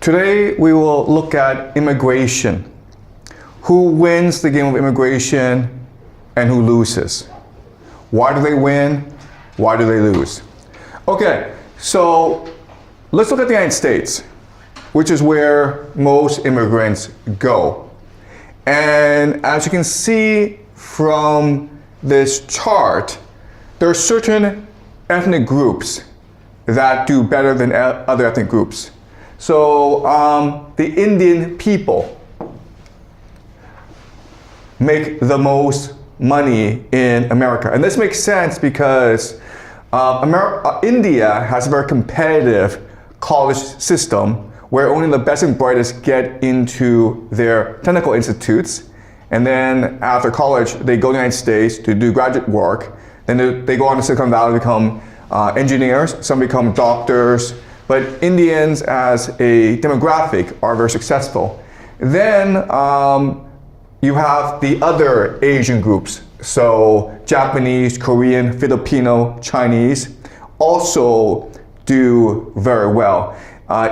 Today we will look at immigration. Who wins the game of immigration and who loses? Why do they win? Why do they lose? Okay, so let's look at the United States, which is where most immigrants go. And as you can see from this chart, there are certain ethnic groups that do better than other ethnic groups. So the Indian people make the most money in America. And this makes sense because India has a very competitive college system where only the best and brightest get into their technical institutes. And then after college, they go to the United States to do graduate work. Then they go on to Silicon Valley to become engineers, some become doctors, but Indians as a demographic are very successful. Then you have the other Asian groups, so Japanese, Korean, Filipino, Chinese also do very well.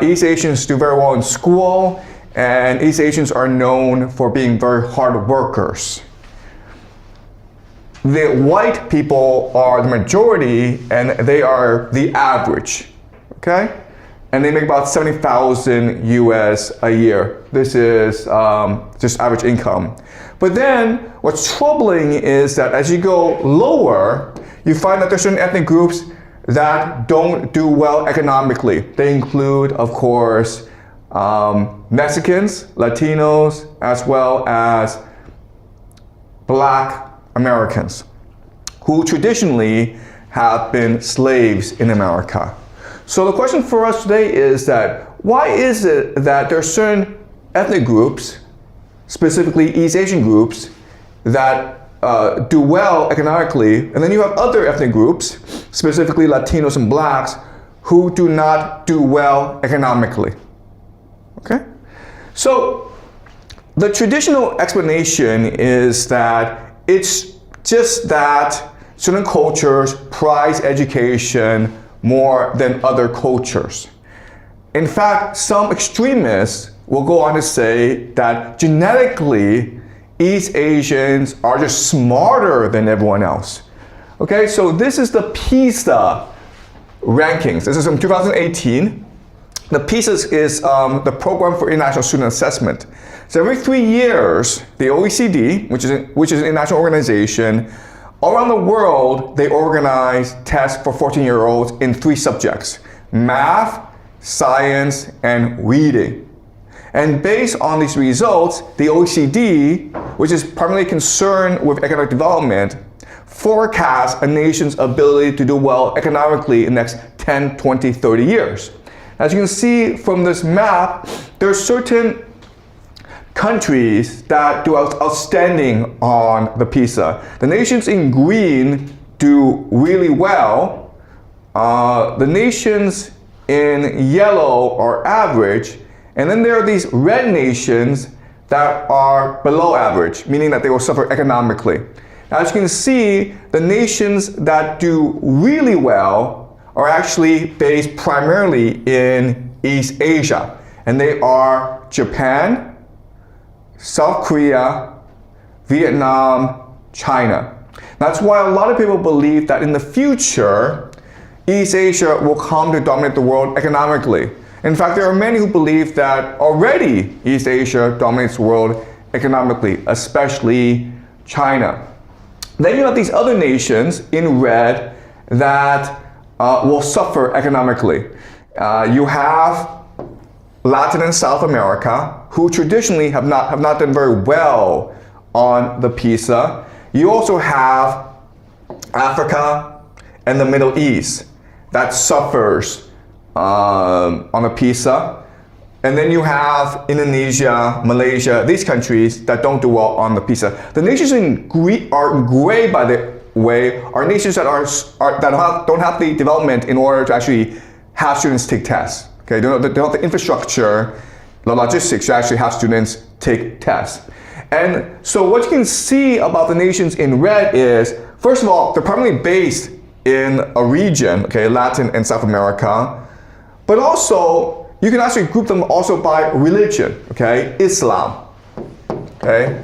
East Asians do very well in school, and East Asians are known for being very hard workers. The white people are the majority, and they are the average, okay? And they make about 70,000 US a year. This is just average income. But then what's troubling is that as you go lower, you find that there's certain ethnic groups that don't do well economically. They include, of course, Mexicans, Latinos, as well as Black Americans, who traditionally have been slaves in America. So the question for us today is that why is it that there are certain ethnic groups, specifically East Asian groups, that do well economically, and then you have other ethnic groups, specifically Latinos and Blacks, who do not do well economically? Okay? So the traditional explanation is that it's just that certain cultures prize education more than other cultures. In fact, some extremists will go on to say that genetically, East Asians are just smarter than everyone else. Okay, so this is the PISA rankings. This is from 2018. The PISA is the Program for International Student Assessment. So every 3 years, the OECD, which is an international organization, around the world, they organize tests for 14-year-olds in 3 subjects: math, science, and reading. And based on these results, the OECD, which is primarily concerned with economic development, forecasts a nation's ability to do well economically in the next 10, 20, 30 years. As you can see from this map, there are certain countries that do outstanding on the PISA. The nations in green do really well. The nations in yellow are average. And then there are these red nations that are below average, meaning that they will suffer economically. As you can see, the nations that do really well are actually based primarily in East Asia. And they are Japan, South Korea, Vietnam, China. That's why a lot of people believe that in the future, East Asia will come to dominate the world economically. In fact, there are many who believe that already East Asia dominates the world economically, especially China. Then you have these other nations in red that will suffer economically. You have Latin and South America, who traditionally have not done very well on the PISA. You also have Africa and the Middle East that suffers on the PISA. And then you have Indonesia, Malaysia, these countries that don't do well on the PISA. The nations in gray, by the way, are nations that don't have the development in order to actually have students take tests. Okay, they don't have the infrastructure, the logistics to actually have students take tests. And so what you can see about the nations in red is, first of all, they're primarily based in a region, okay, Latin and South America, but also you can actually group them also by religion, okay? Islam, okay?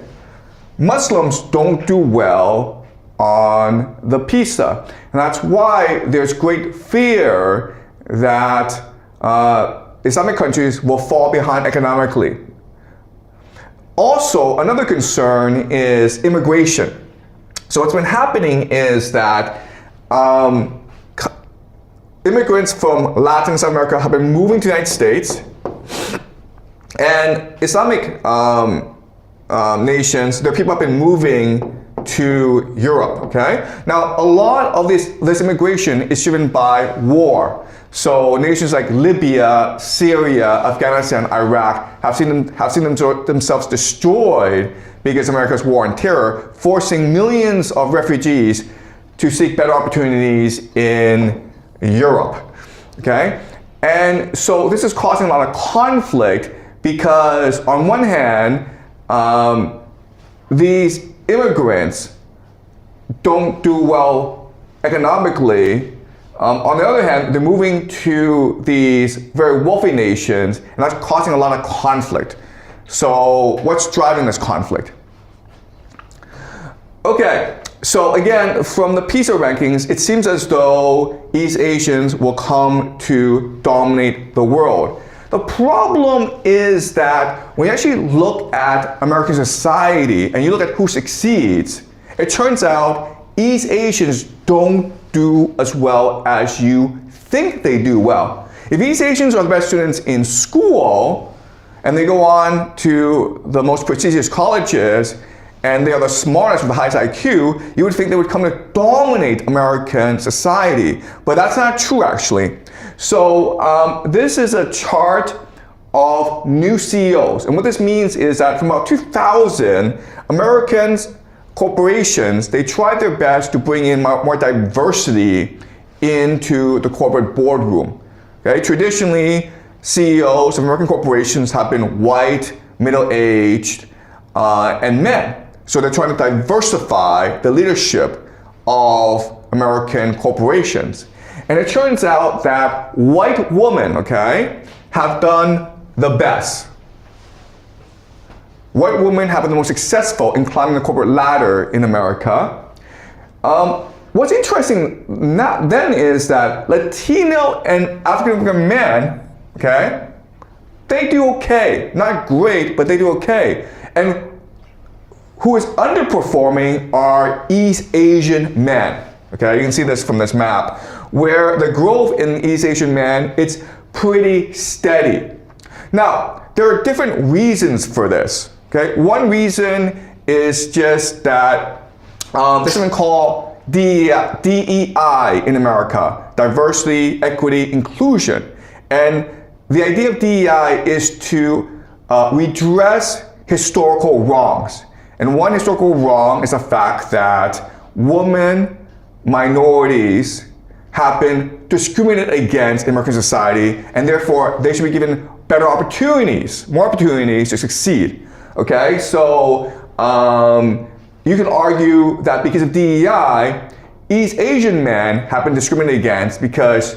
Muslims don't do well on the PISA. And that's why there's great fear that Islamic countries will fall behind economically. Also, another concern is immigration. So what's been happening is that immigrants from Latin and South America have been moving to the United States, and Islamic nations, their people have been moving to Europe, okay? Now, a lot of this immigration is driven by war. So nations like Libya, Syria, Afghanistan, Iraq have seen themselves destroyed because of America's war on terror, forcing millions of refugees to seek better opportunities in Europe, okay? And so this is causing a lot of conflict because on one hand, these immigrants don't do well economically. On the other hand, they're moving to these very wealthy nations, and that's causing a lot of conflict. So what's driving this conflict? Okay, so again, from the PISA rankings, it seems as though East Asians will come to dominate the world. The problem is that when you actually look at American society and you look at who succeeds, it turns out East Asians don't do as well as you think they do well. If East Asians are the best students in school and they go on to the most prestigious colleges and they are the smartest with the highest IQ, you would think they would come to dominate American society. But that's not true, actually. So this is a chart of new CEOs. And what this means is that from about 2000, Americans, corporations, they tried their best to bring in more diversity into the corporate boardroom. Okay? Traditionally, CEOs of American corporations have been white, middle-aged, and men. So they're trying to diversify the leadership of American corporations. And it turns out that white women, okay, have done the best. White women have been the most successful in climbing the corporate ladder in America. What's interesting then is that Latino and African American men, okay, they do okay. Not great, but they do okay. And who is underperforming are East Asian men. Okay, you can see this from this map, where the growth in East Asian men, it's pretty steady. Now, there are different reasons for this. Okay, one reason is just that there's something called DEI in America, diversity, equity, inclusion. And the idea of DEI is to redress historical wrongs. And one historical wrong is the fact that women, minorities have been discriminated against in American society, and therefore they should be given better opportunities, more opportunities to succeed. Okay, so you can argue that because of DEI, East Asian men have been discriminated against because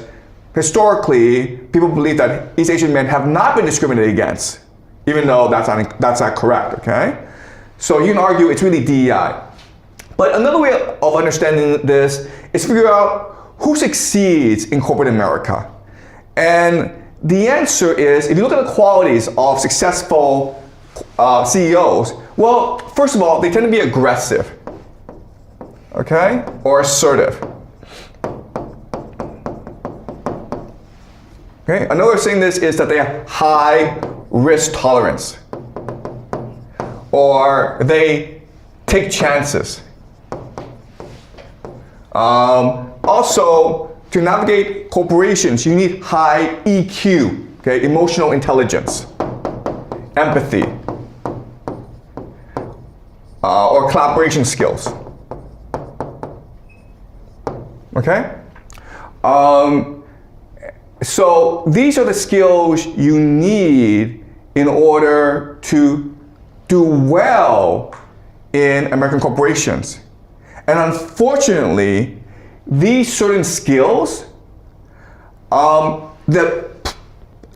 historically people believe that East Asian men have not been discriminated against, even though that's not correct. Okay, so you can argue it's really DEI. But another way of understanding this is to figure out who succeeds in corporate America. And the answer is, if you look at the qualities of successful CEOs, well, first of all, they tend to be aggressive, okay, or assertive. Okay, another way of saying this is that they have high risk tolerance, or they take chances. Also, to navigate corporations, you need high EQ, okay, emotional intelligence, empathy, or collaboration skills. Okay? So these are the skills you need in order to do well in American corporations. And unfortunately, these certain skills, the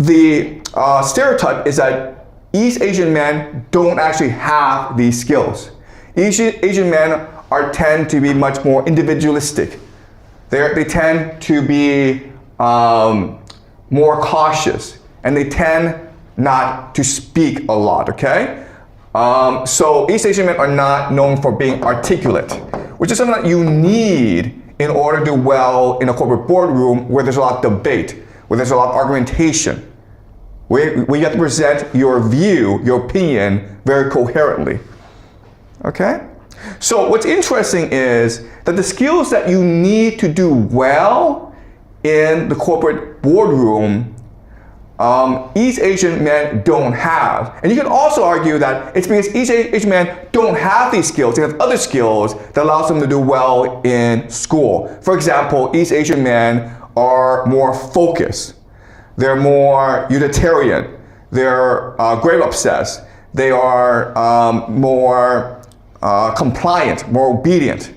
the stereotype is that East Asian men don't actually have these skills. East Asian men tend to be much more individualistic. They tend to be more cautious, and they tend not to speak a lot, okay? So East Asian men are not known for being articulate, which is something that you need in order to do well in a corporate boardroom where there's a lot of debate, where there's a lot of argumentation, where you have to present your view, your opinion very coherently, okay? So what's interesting is that the skills that you need to do well in the corporate boardroom, East Asian men don't have. And you can also argue that it's because East Asian men don't have these skills. They have other skills that allows them to do well in school. For example, East Asian men are more focused. They're more utilitarian. They're grade obsessed. They are more compliant, more obedient.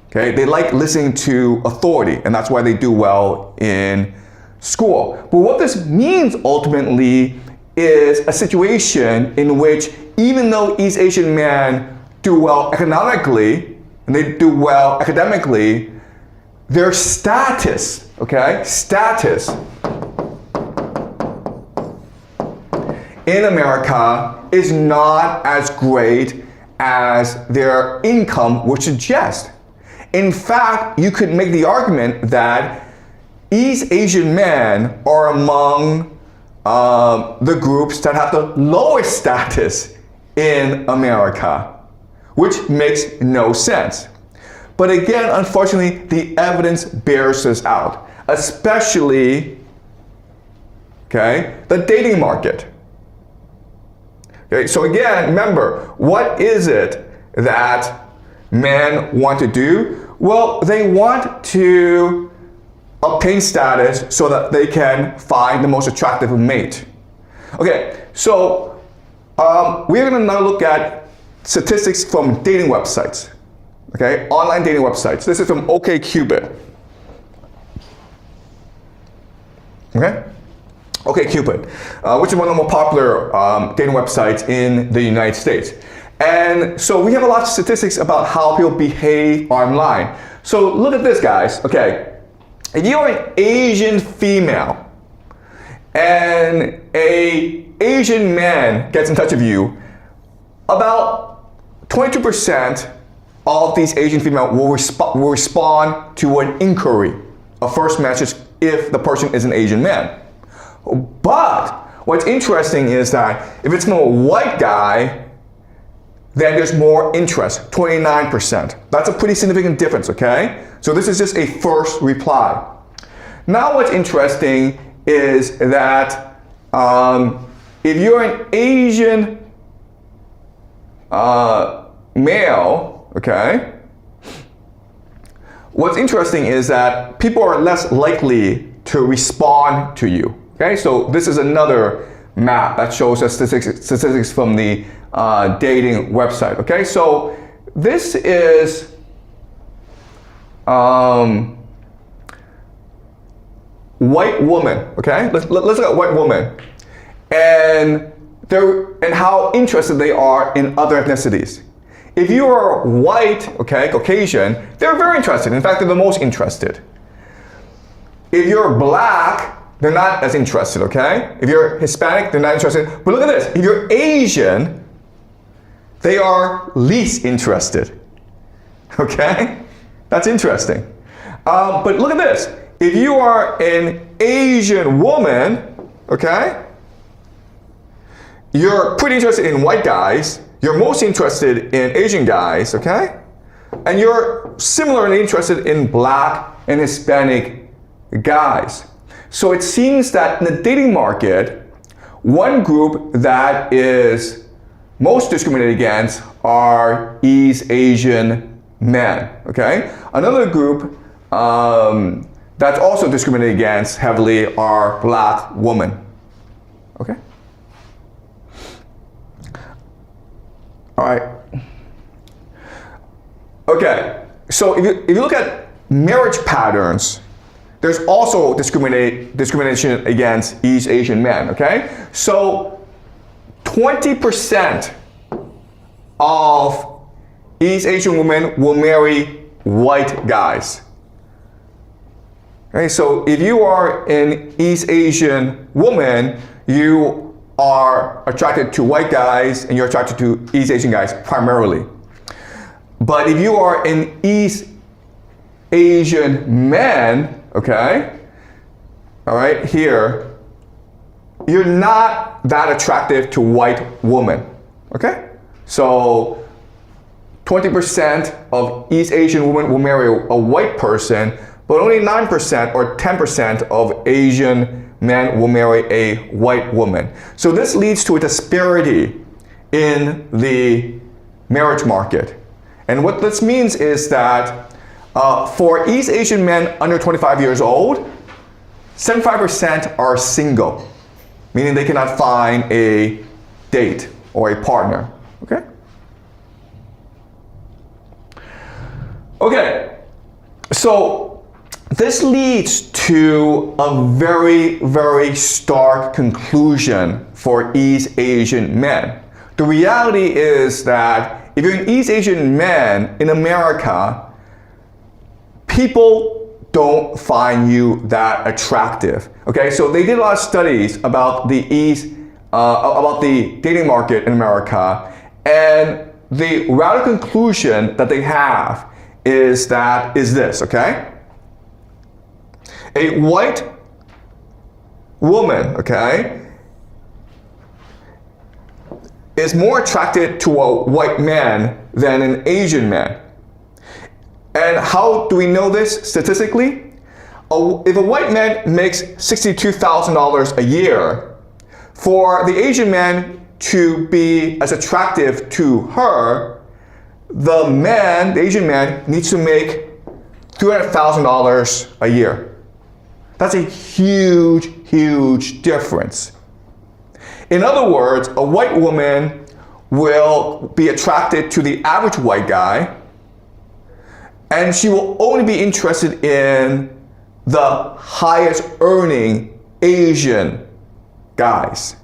Okay? They like listening to authority, and that's why they do well in school. But what this means ultimately is a situation in which even though East Asian men do well economically and they do well academically, their status, okay, status in America is not as great as their income would suggest. In fact, you could make the argument that East Asian men are among the groups that have the lowest status in America, which makes no sense. But again, unfortunately, the evidence bears this out, especially, okay, the dating market. Okay, so again, remember, what is it that men want to do? Well, they want to obtain status so that they can find the most attractive mate. Okay, so we're going to now look at statistics from dating websites. Okay, online dating websites. This is from OkCupid. Okay, OkCupid, which is one of the more popular dating websites in the United States. And so we have a lot of statistics about how people behave online. So look at this, guys. Okay. If you're an Asian female and an Asian man gets in touch with you, about 22% of these Asian females will respond to an inquiry, a first message, if the person is an Asian man. But what's interesting is that if it's from a white guy, then there's more interest, 29%. That's a pretty significant difference, okay? So this is just a first reply. Now what's interesting is that if you're an Asian male, okay, what's interesting is that people are less likely to respond to you, okay? So this is another map that shows us statistics from the dating website, okay? So this is white woman, okay? Let's look at white woman and how interested they are in other ethnicities. If you are white, okay, Caucasian, they're very interested. In fact, they're the most interested. If you're black, they're not as interested, okay? If you're Hispanic, they're not interested. But look at this. If you're Asian, they are least interested, okay? That's interesting. But look at this. If you are an Asian woman, okay, you're pretty interested in white guys. You're most interested in Asian guys, okay? And you're similarly interested in black and Hispanic guys. So it seems that in the dating market, one group that is most discriminated against are East Asian men, okay? Another group that's also discriminated against heavily are black women, okay? All right. Okay, so if you look at marriage patterns there's also discrimination against East Asian men, okay? So 20% of East Asian women will marry white guys. Okay, so if you are an East Asian woman, you are attracted to white guys and you're attracted to East Asian guys primarily. But if you are an East Asian man, okay, all right, here, you're not that attractive to white women, okay? So 20% of East Asian women will marry a white person, but only 9% or 10% of Asian men will marry a white woman. So this leads to a disparity in the marriage market. And what this means is that for East Asian men under 25 years old, 75% are single, meaning they cannot find a date or a partner, okay? Okay, so this leads to a very, very stark conclusion for East Asian men. The reality is that if you're an East Asian man in America, people don't find you that attractive. Okay, so they did a lot of studies about the dating market in America, and the radical conclusion that they have is this, okay? A white woman, okay, is more attracted to a white man than an Asian man. And how do we know this statistically? If a white man makes $62,000 a year, for the Asian man to be as attractive to her, the Asian man needs to make $300,000 a year. That's a huge, huge difference. In other words, a white woman will be attracted to the average white guy, and she will only be interested in the highest earning Asian guys.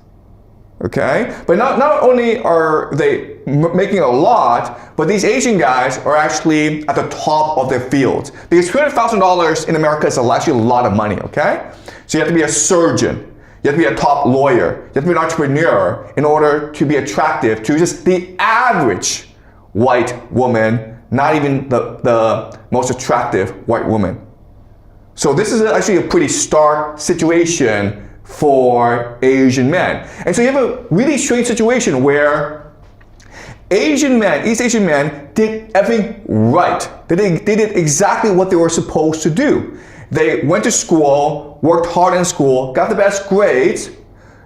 Okay? But not only are they making a lot, but these Asian guys are actually at the top of their fields. Because $200,000 in America is actually a lot of money, okay? So you have to be a surgeon, you have to be a top lawyer, you have to be an entrepreneur in order to be attractive to just the average white woman, not even the most attractive white woman. So this is actually a pretty stark situation for Asian men. And so you have a really strange situation where Asian men, East Asian men, did everything right. They did exactly what they were supposed to do. They went to school, worked hard in school, got the best grades,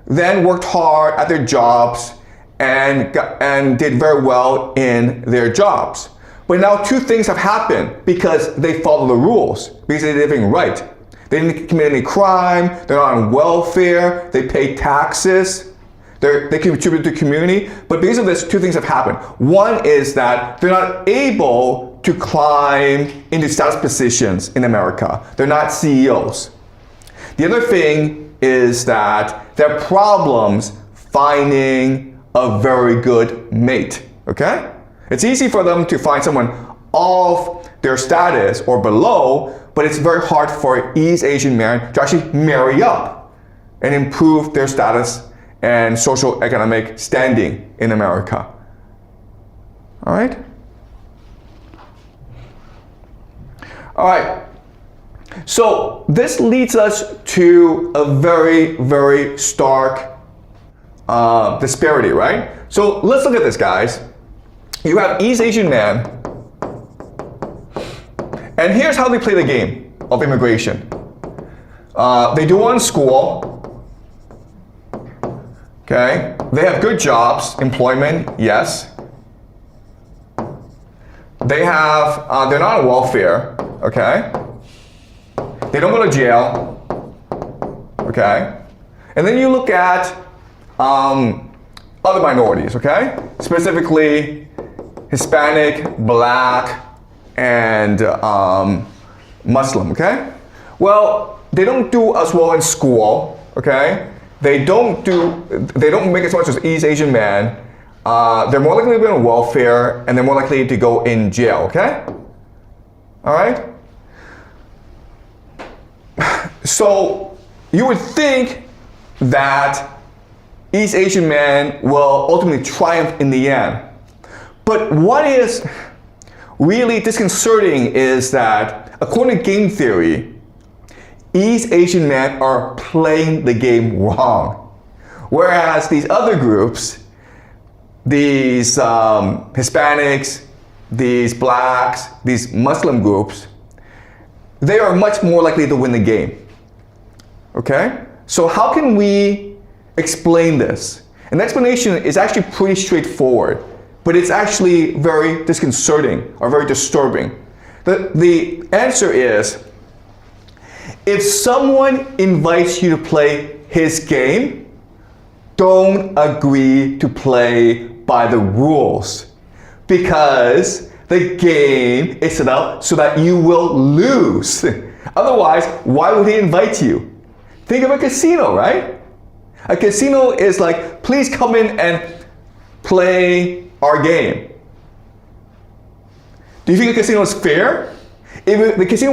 then worked hard at their jobs and did very well in their jobs. But now two things have happened because they follow the rules, because they did everything right. They didn't commit any crime, they're not on welfare, they pay taxes, they contribute to the community. But because of this, two things have happened. One is that they're not able to climb into status positions in America. They're not CEOs. The other thing is that there are problems finding a very good mate, okay? It's easy for them to find someone of their status or below, but it's very hard for East Asian men to actually marry up and improve their status and social economic standing in America. All right? All right. So this leads us to a very, very stark disparity, right? So let's look at this, guys. You have East Asian men, and here's how they play the game of immigration. They do well in school, okay? They have good jobs, employment, yes. They have, they're not on welfare, okay? They don't go to jail, okay? And then you look at other minorities, okay? Specifically, Hispanic, Black, and Muslim, okay? Well, they don't do as well in school, okay? They don't make as much as East Asian men. They're more likely to be on welfare, and they're more likely to go in jail, okay? All right? So you would think that East Asian men will ultimately triumph in the end. But what is really disconcerting is that, according to game theory, East Asian men are playing the game wrong. Whereas these other groups, these Hispanics, these blacks, these Muslim groups, they are much more likely to win the game. Okay? So how can we explain this? An explanation is actually pretty straightforward, but it's actually very disconcerting or very disturbing. The answer is, if someone invites you to play his game, don't agree to play by the rules, because the game is set up so that you will lose. Otherwise, why would he invite you? Think of a casino, right? A casino is like, please come in and play our game. Do you think a casino is fair? If the casino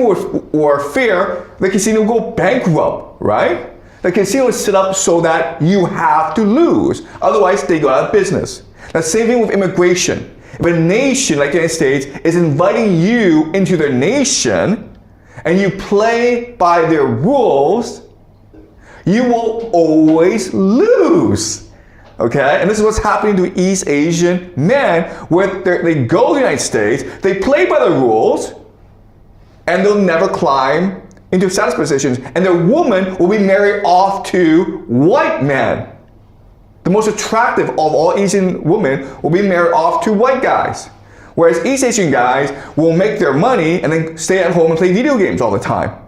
were fair, the casino would go bankrupt, right? The casino is set up so that you have to lose. Otherwise, they go out of business. The same thing with immigration. If a nation like the United States is inviting you into their nation and you play by their rules, you will always lose. Okay? And this is what's happening to East Asian men, where they go to the United States, they play by the rules, and they'll never climb into status positions, and their woman will be married off to white men. The most attractive of all Asian women will be married off to white guys. Whereas East Asian guys will make their money and then stay at home and play video games all the time.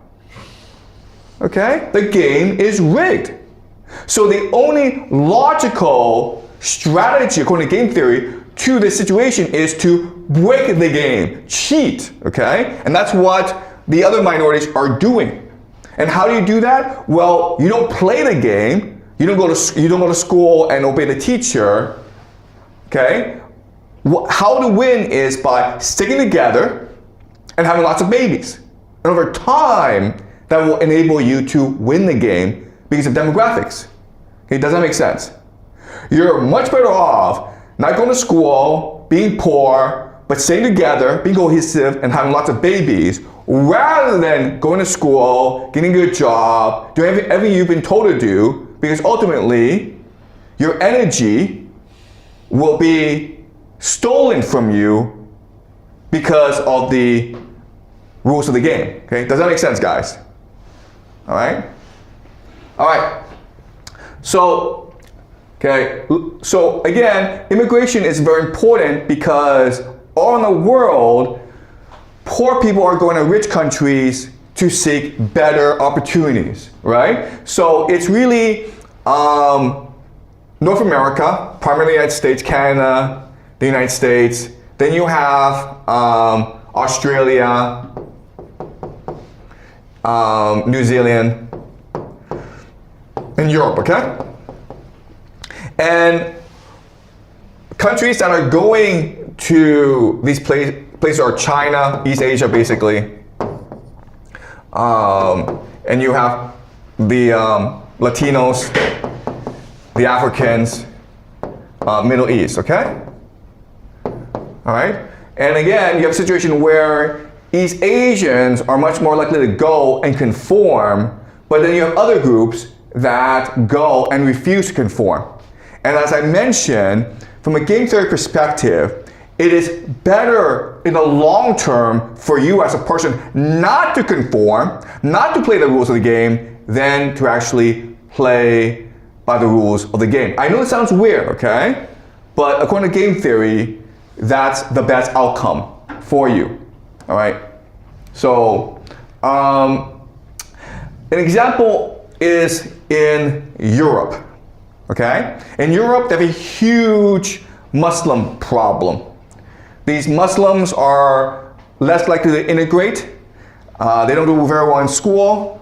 Okay? The game is rigged. So the only logical strategy, according to game theory, to this situation is to break the game, cheat, okay? And that's what the other minorities are doing. And how do you do that? Well, you don't play the game. You don't go to school and obey the teacher, okay? How to win is by sticking together and having lots of babies. And over time, that will enable you to win the game because of demographics. Okay, does that make sense? You're much better off not going to school, being poor, but staying together, being cohesive, and having lots of babies, rather than going to school, getting a good job, doing everything you've been told to do, because ultimately, your energy will be stolen from you because of the rules of the game. Okay, does that make sense, guys? All right? All right. So again, immigration is very important because all in the world, poor people are going to rich countries to seek better opportunities, right? So it's really North America, primarily the United States, Canada, the United States. Then you have Australia, New Zealand, and Europe, okay? And countries that are going to these places are China, East Asia, basically. And you have the Latinos, the Africans, Middle East, okay? All right? And again, you have a situation where East Asians are much more likely to go and conform, but then you have other groups that go and refuse to conform. And as I mentioned, from a game theory perspective, it is better in the long term for you as a person not to conform, not to play the rules of the game, than to actually play by the rules of the game. I know it sounds weird, okay? But according to game theory, that's the best outcome for you, all right? So, an example is in Europe, okay? In Europe, they have a huge Muslim problem. These Muslims are less likely to integrate. They don't do very well in school,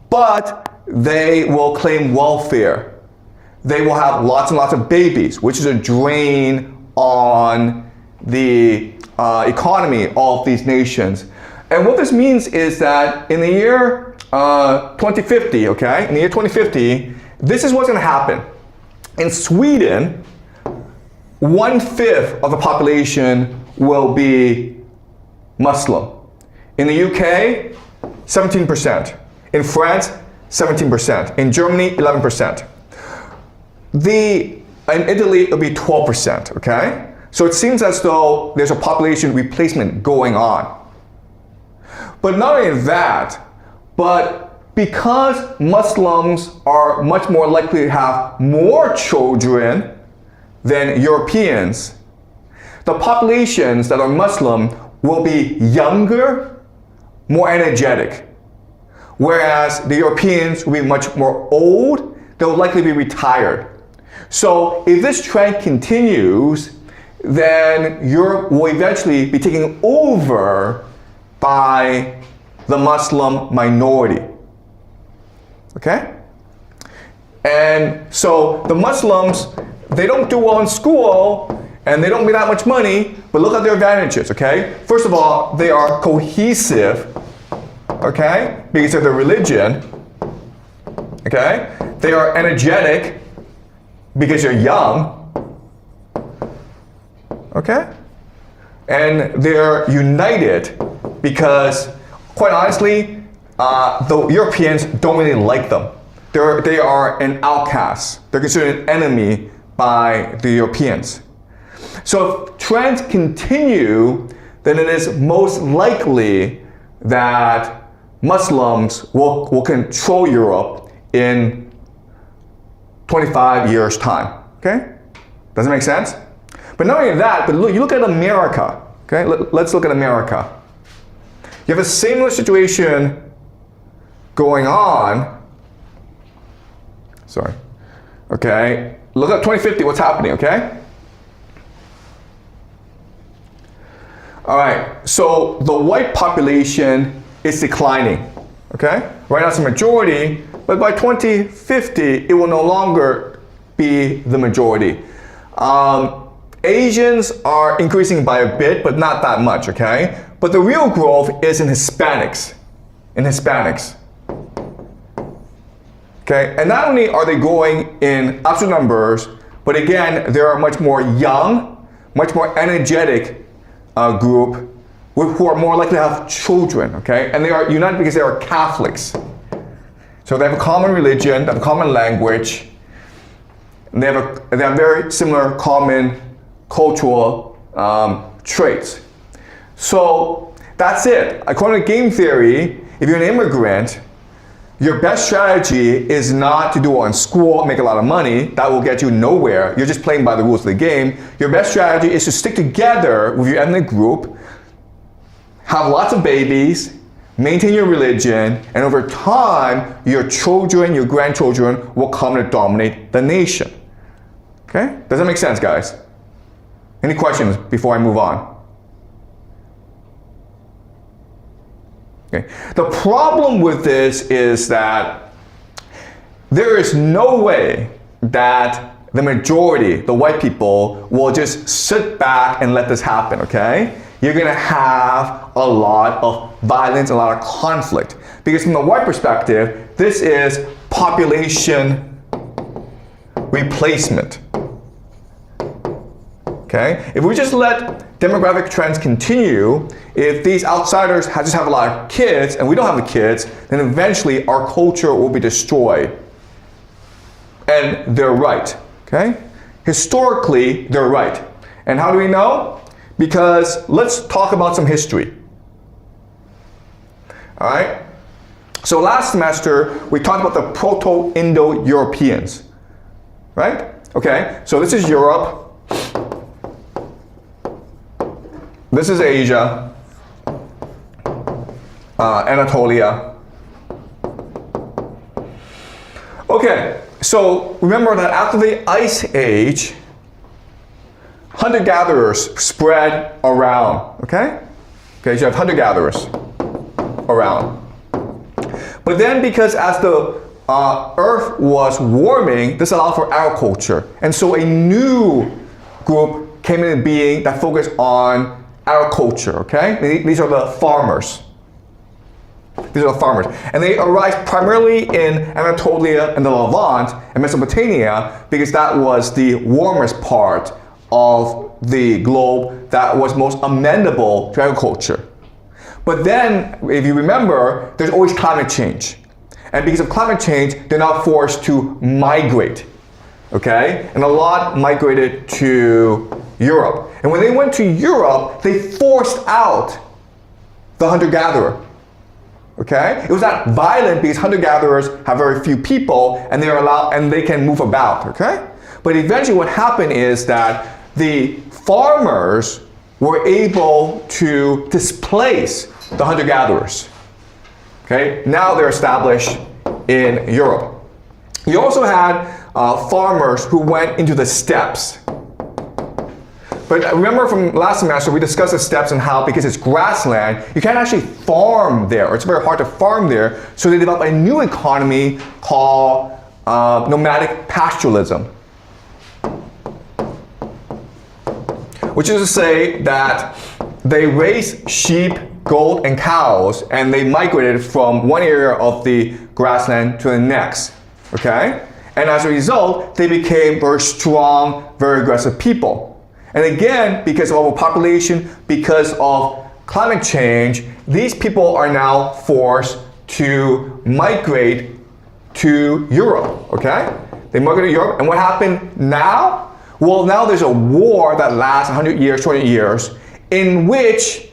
but they will claim welfare. They will have lots and lots of babies, which is a drain on the economy of these nations. And what this means is that in the year 2050, okay, in the year 2050, this is what's going to happen. In Sweden, 1/5 of the population will be Muslim. In the UK, 17%. In France, 17%. In Germany, 11%. In Italy, it'll be 12%, okay? So it seems as though there's a population replacement going on. But not only that, but because Muslims are much more likely to have more children than Europeans, the populations that are Muslim will be younger, more energetic. Whereas the Europeans will be much more old, they'll likely be retired. So if this trend continues, then Europe will eventually be taken over by the Muslim minority. Okay? And so the Muslims, they don't do well in school and they don't make that much money, but look at their advantages, okay? First of all, they are cohesive, okay? Because of their religion, okay? They are energetic because you're young, okay? And they're united because, quite honestly, the Europeans don't really like them. They are an outcast. They're considered an enemy by the Europeans. So if trends continue, then it is most likely that Muslims will control Europe in 25 years' time, okay? Does it make sense? But not only that, but you look at America, okay? Let's look at America. You have a similar situation going on. Sorry. Okay? Look at 2050, what's happening, okay? All right, so the white population is declining, okay? Right now it's a majority, but by 2050, it will no longer be the majority. Asians are increasing by a bit, but not that much, okay? But the real growth is in Hispanics. Okay, and not only are they growing in absolute numbers, but again, they are much more young, much more energetic group who are more likely to have children, okay? And they are united because they are Catholics. So they have a common religion, they have a common language, and they have very similar common cultural traits. So that's it. According to game theory, if you're an immigrant, your best strategy is not to do well in school, make a lot of money. That will get you nowhere. You're just playing by the rules of the game. Your best strategy is to stick together with your ethnic group, have lots of babies, maintain your religion, and over time, your children, your grandchildren will come to dominate the nation. Okay? Does that make sense, guys? Any questions before I move on? Okay. The problem with this is that there is no way that the majority, the white people, will just sit back and let this happen, okay? You're gonna have a lot of violence, a lot of conflict. Because from the white perspective, this is population replacement. Okay? If we just let demographic trends continue, if these outsiders just have a lot of kids and we don't have the kids, then eventually our culture will be destroyed. And they're right, okay? Historically, they're right. And how do we know? Because let's talk about some history. All right? So last semester, we talked about the Proto-Indo-Europeans, right? Okay, so this is Europe. This is Asia, Anatolia. Okay, so remember that after the Ice Age, hunter-gatherers spread around, okay? Okay, so you have hunter-gatherers, around. But then because as the earth was warming, this allowed for agriculture. And so a new group came into being that focused on agriculture, okay? These are the farmers. These are the farmers. And they arise primarily in Anatolia and the Levant and Mesopotamia because that was the warmest part of the globe that was most amenable to agriculture. But then, if you remember, there's always climate change. And because of climate change, they're now forced to migrate, okay? And a lot migrated to Europe. And when they went to Europe, they forced out the hunter-gatherer, okay? It was not violent because hunter-gatherers have very few people and they're allowed and they can move about, okay? But eventually what happened is that the farmers were able to displace the hunter-gatherers. Okay, now they're established in Europe. You also had farmers who went into the steppes. But remember from last semester, we discussed the steppes and how, because it's grassland, you can't actually farm there, or it's very hard to farm there, so they developed a new economy called nomadic pastoralism. Which is to say that they raised sheep, goat, and cows, and they migrated from one area of the grassland to the next, okay? And as a result, they became very strong, very aggressive people. And again, because of overpopulation, because of climate change, these people are now forced to migrate to Europe, okay? They migrate to Europe, and what happened now? Well, now there's a war that lasts 100 years, 20 years, in which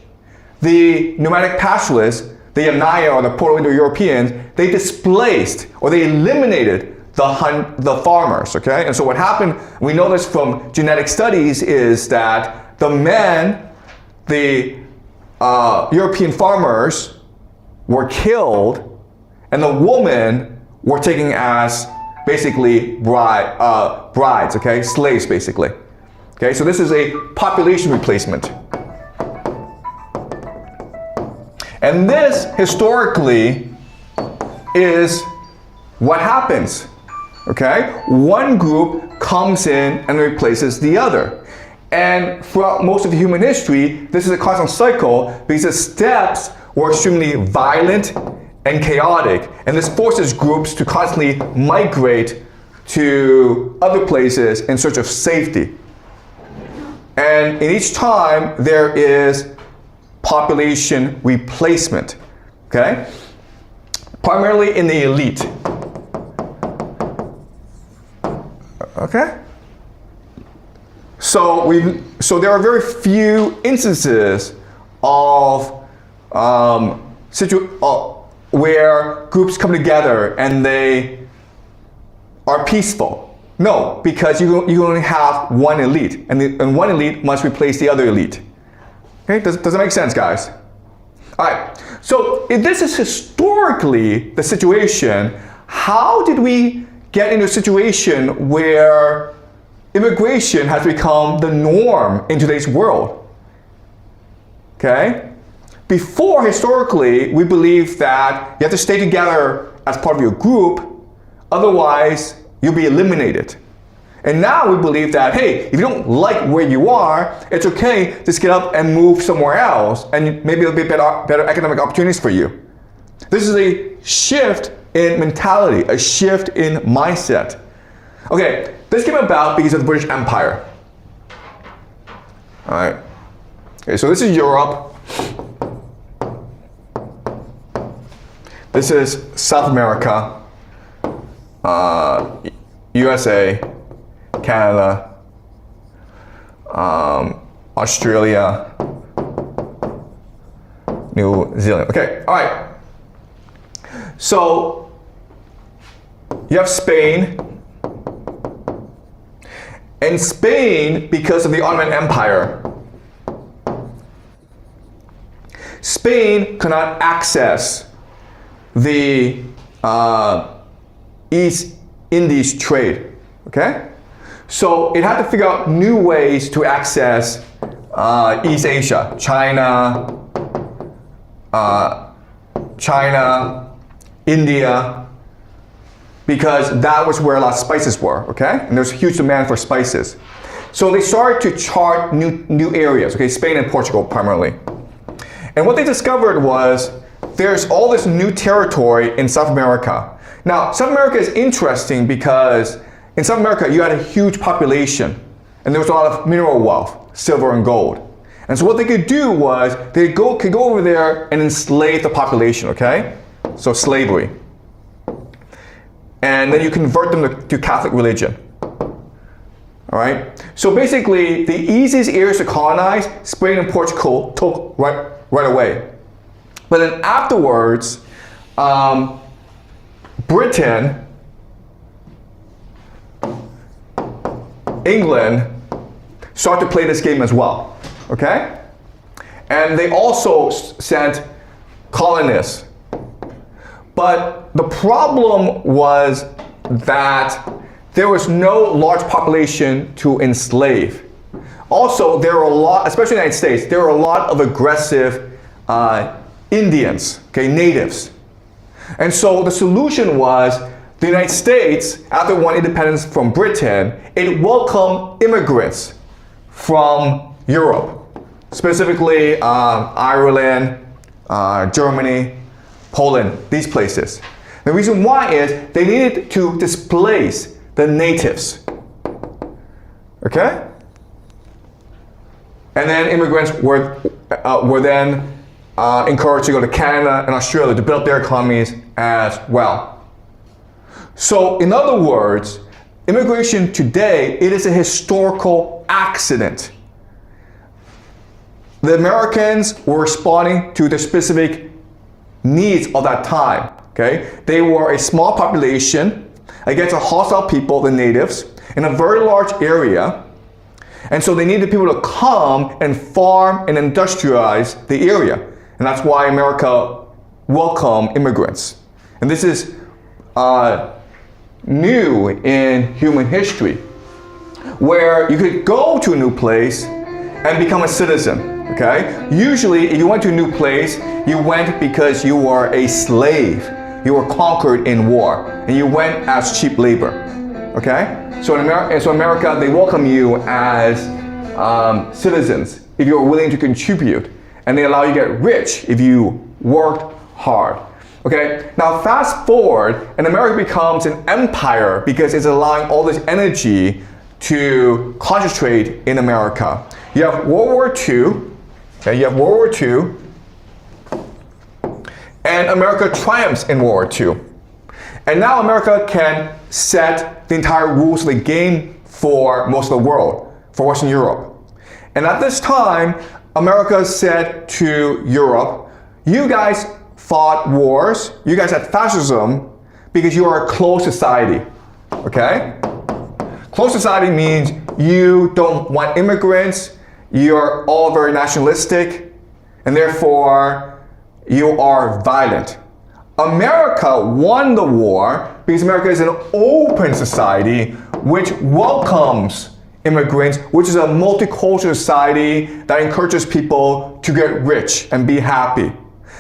the nomadic pastoralists, the Yamnaya or the Proto-Indo-Europeans, they displaced or they eliminated the farmers, okay? And so what happened, we know this from genetic studies, is that the men, the European farmers, were killed, and the women were taken as basically brides, okay? Slaves, basically. Okay, so this is a population replacement. And this, historically, is what happens, okay? One group comes in and replaces the other. And throughout most of human history, this is a constant cycle because the steppes were extremely violent and chaotic, and this forces groups to constantly migrate to other places in search of safety. And in each time, there is population replacement, okay? Primarily in the elite, okay? So there are very few instances of where groups come together and they are peaceful. No, because you only have one elite, and one elite must replace the other elite. Okay, does that make sense, guys? All right, so if this is historically the situation, how did we get into a situation where immigration has become the norm in today's world? Okay? Before, historically, we believed that you have to stay together as part of your group, otherwise you'll be eliminated. And now we believe that, hey, if you don't like where you are, it's okay, just get up and move somewhere else, and maybe there'll be better economic opportunities for you. This is a shift in mentality, a shift in mindset. Okay, this came about because of the British Empire. All right. Okay, so this is Europe. This is South America, USA, Canada, Australia, New Zealand. Okay, all right. So you have Spain. And Spain, because of the Ottoman Empire, Spain could not access the East Indies trade, okay? So it had to figure out new ways to access East Asia, China, China, India, because that was where a lot of spices were, okay? And there's huge demand for spices. So they started to chart new areas, okay? Spain and Portugal primarily. And what they discovered was there's all this new territory in South America. Now, South America is interesting because in South America, you had a huge population and there was a lot of mineral wealth, silver and gold. And so what they could do was they could go over there and enslave the population, okay? So slavery. And then you convert them to Catholic religion. All right? So basically, the easiest areas to colonize, Spain and Portugal took right away. But then afterwards, Britain, England started to play this game as well, okay? And they also sent colonists. But the problem was that there was no large population to enslave. Also, there were a lot, especially in the United States, there were a lot of aggressive Indians, okay, natives. And so the solution was the United States, after it won independence from Britain, it welcomed immigrants from Europe, specifically Ireland, Germany, Poland, these places. The reason why is they needed to displace the natives, okay? And then immigrants were then encouraged to go to Canada and Australia to build their economies as well. So in other words, immigration today, it is a historical accident. The Americans were responding to the specific needs of that time, okay? They were a small population against a hostile people, the natives, in a very large area. And so they needed people to come and farm and industrialize the area. And that's why America welcomed immigrants. And this is new in human history, where you could go to a new place and become a citizen, okay? Usually, if you went to a new place, you went because you were a slave. You were conquered in war, and you went as cheap labor, okay? So in America, they welcome you as citizens if you're willing to contribute, and they allow you to get rich if you worked hard. Okay, now fast forward, and America becomes an empire because it's allowing all this energy to concentrate in America. You have World War II, okay, you have World War II, and America triumphs in World War II. And now America can set the entire rules of the game for most of the world, for Western Europe. And at this time, America said to Europe, you guys fought wars, you guys had fascism because you are a closed society, okay? Closed society means you don't want immigrants, you're all very nationalistic, and therefore you are violent. America won the war because America is an open society which welcomes immigrants, which is a multicultural society that encourages people to get rich and be happy.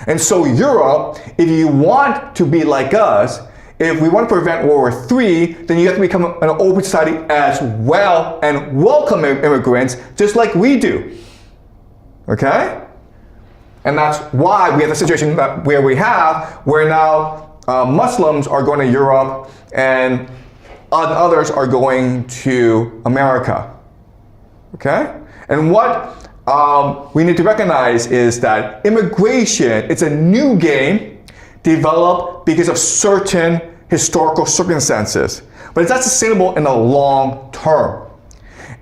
And so Europe, if you want to be like us, if we want to prevent World War III, then you have to become an open society as well and welcome immigrants just like we do. Okay? And that's why we have the situation where now Muslims are going to Europe and others are going to America. Okay? And what we need to recognize is that immigration, it's a new game developed because of certain historical circumstances, but it's not sustainable in the long term.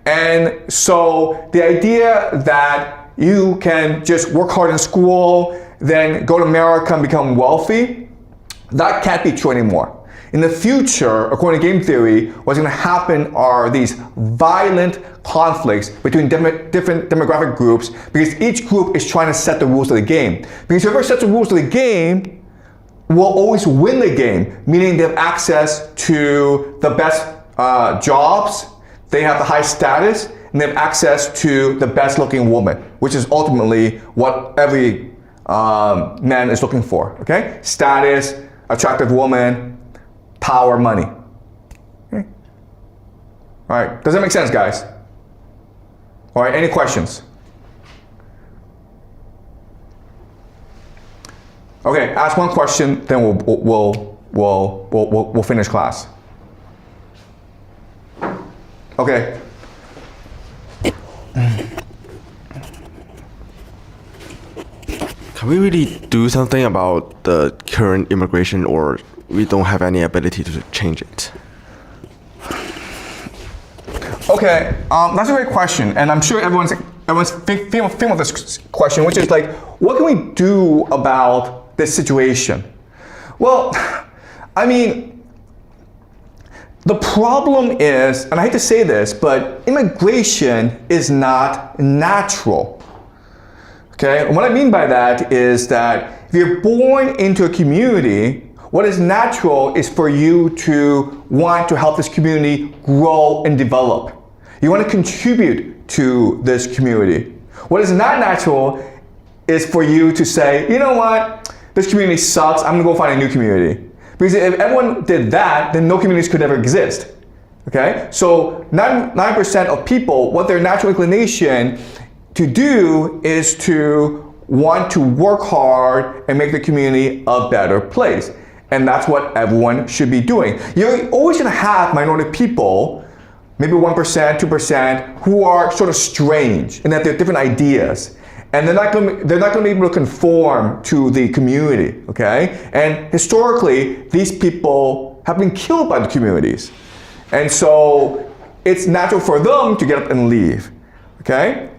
And so the idea that you can just work hard in school, then go to America and become wealthy, that can't be true anymore. In the future, according to game theory, what's going to happen are these violent conflicts between different demographic groups because each group is trying to set the rules of the game. Because whoever sets the rules of the game will always win the game, meaning they have access to the best jobs, they have the high status, and they have access to the best looking woman, which is ultimately what every man is looking for, okay? Status, attractive woman, power, money. Okay? All right, does that make sense, guys? All right, any questions? Okay, ask one question, then we'll finish class. Okay. Can we really do something about the current immigration, or we don't have any ability to change it? Okay, that's a great question, and I'm sure everyone's thinking of this question, which is like, what can we do about this situation? Well, I mean, the problem is, and I hate to say this, but immigration is not natural. Okay, and what I mean by that is that if you're born into a community, what is natural is for you to want to help this community grow and develop. You want to contribute to this community. What is not natural is for you to say, you know what, this community sucks, I'm gonna go find a new community. Because if everyone did that, then no communities could ever exist. Okay, so 99% of people, what their natural inclination to do is to want to work hard and make the community a better place. And that's what everyone should be doing. You're always gonna have minority people, maybe 1%, 2%, who are sort of strange in that they have different ideas. And they're not gonna be able to conform to the community, okay? And historically, these people have been killed by the communities. And so it's natural for them to get up and leave, okay?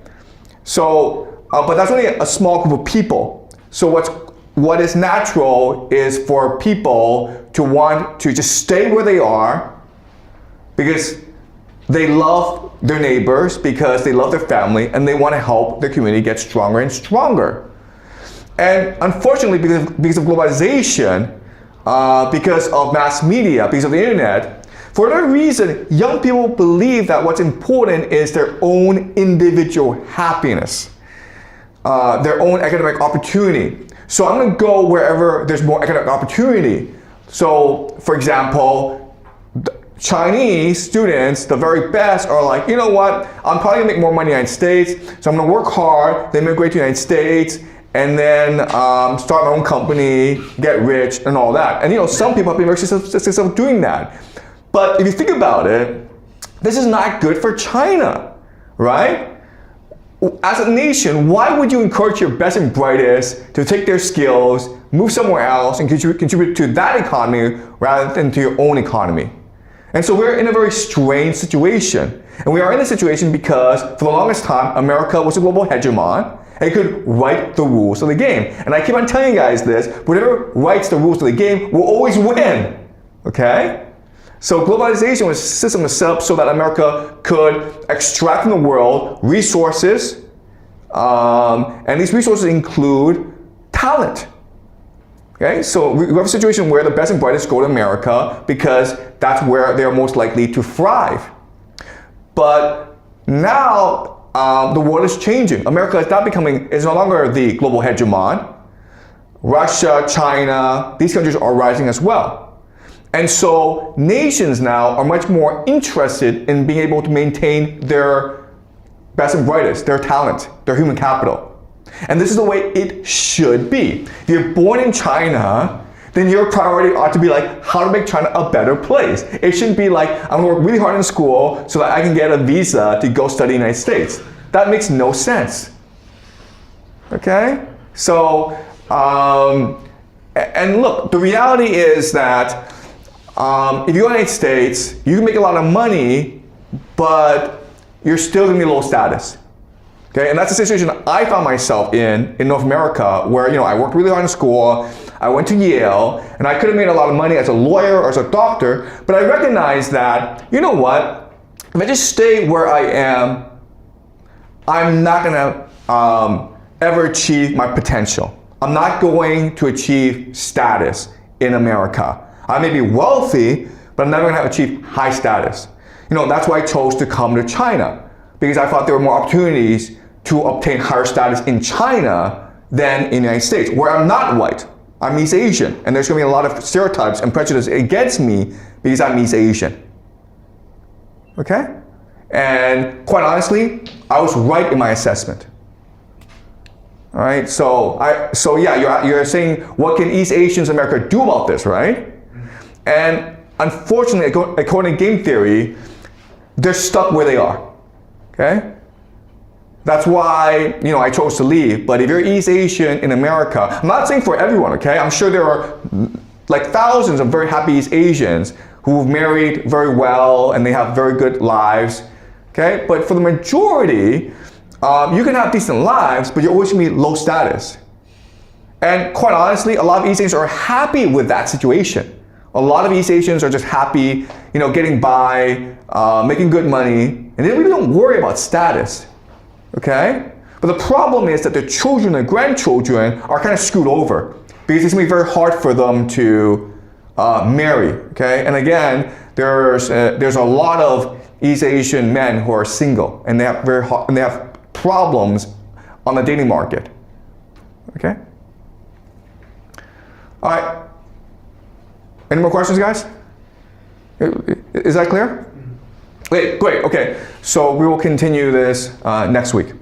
So, but that's only a small group of people. So what is natural is for people to want to just stay where they are because they love their neighbors, because they love their family, and they want to help their community get stronger and stronger. And unfortunately, because of globalization, because of mass media, because of the internet, for whatever reason, young people believe that what's important is their own individual happiness, their own economic opportunity. So I'm gonna go wherever there's more economic opportunity. So, for example, Chinese students, the very best, are like, you know what, I'm probably gonna make more money in the United States, so I'm gonna work hard, then immigrate to the United States, and then start my own company, get rich, and all that. And you know, some people have been very successful doing that. But if you think about it, this is not good for China, right? As a nation, why would you encourage your best and brightest to take their skills, move somewhere else, and contribute to that economy rather than to your own economy? And so we're in a very strange situation. And we are in this situation because for the longest time, America was a global hegemon and could write the rules of the game. And I keep on telling you guys this, whoever writes the rules of the game will always win, okay? So globalization was a system was set up so that America could extract from the world resources, and these resources include talent. Okay, so we have a situation where the best and brightest go to America because that's where they're most likely to thrive. But now the world is changing. America is no longer the global hegemon. Russia, China, these countries are rising as well. And so nations now are much more interested in being able to maintain their best and brightest, their talent, their human capital. And this is the way it should be. If you're born in China, then your priority ought to be like, how to make China a better place. It shouldn't be like, I'm gonna work really hard in school so that I can get a visa to go study in the United States. That makes no sense. Okay? So, and look, the reality is that if you go to the United States, you can make a lot of money, but you're still gonna be low status. Okay, and that's the situation I found myself in North America, where I worked really hard in school, I went to Yale, and I could have made a lot of money as a lawyer or as a doctor, but I recognized that, you know what, if I just stay where I am, I'm not gonna ever achieve my potential. I'm not going to achieve status in America. I may be wealthy, but I'm never gonna achieve high status. That's why I chose to come to China, because I thought there were more opportunities to obtain higher status in China than in the United States, where I'm not white. I'm East Asian, and there's going to be a lot of stereotypes and prejudice against me because I'm East Asian. Okay? And quite honestly, I was right in my assessment. All right, so yeah, you're saying, what can East Asians in America do about this, right? And unfortunately, according to game theory, they're stuck where they are. Okay? That's why, I chose to leave. But if you're East Asian in America, I'm not saying for everyone, okay? I'm sure there are like thousands of very happy East Asians who've married very well and they have very good lives, okay? But for the majority, you can have decent lives, but you're always gonna be low status. And quite honestly, a lot of East Asians are happy with that situation. A lot of East Asians are just happy, getting by, making good money, and they really don't worry about status, okay? But the problem is that their children and grandchildren are kind of screwed over because it's gonna be very hard for them to marry, okay? And again, there's a lot of East Asian men who are single, and they have problems on the dating market, okay? All right. Any more questions, guys? Is that clear? Great, okay. So we will continue this next week.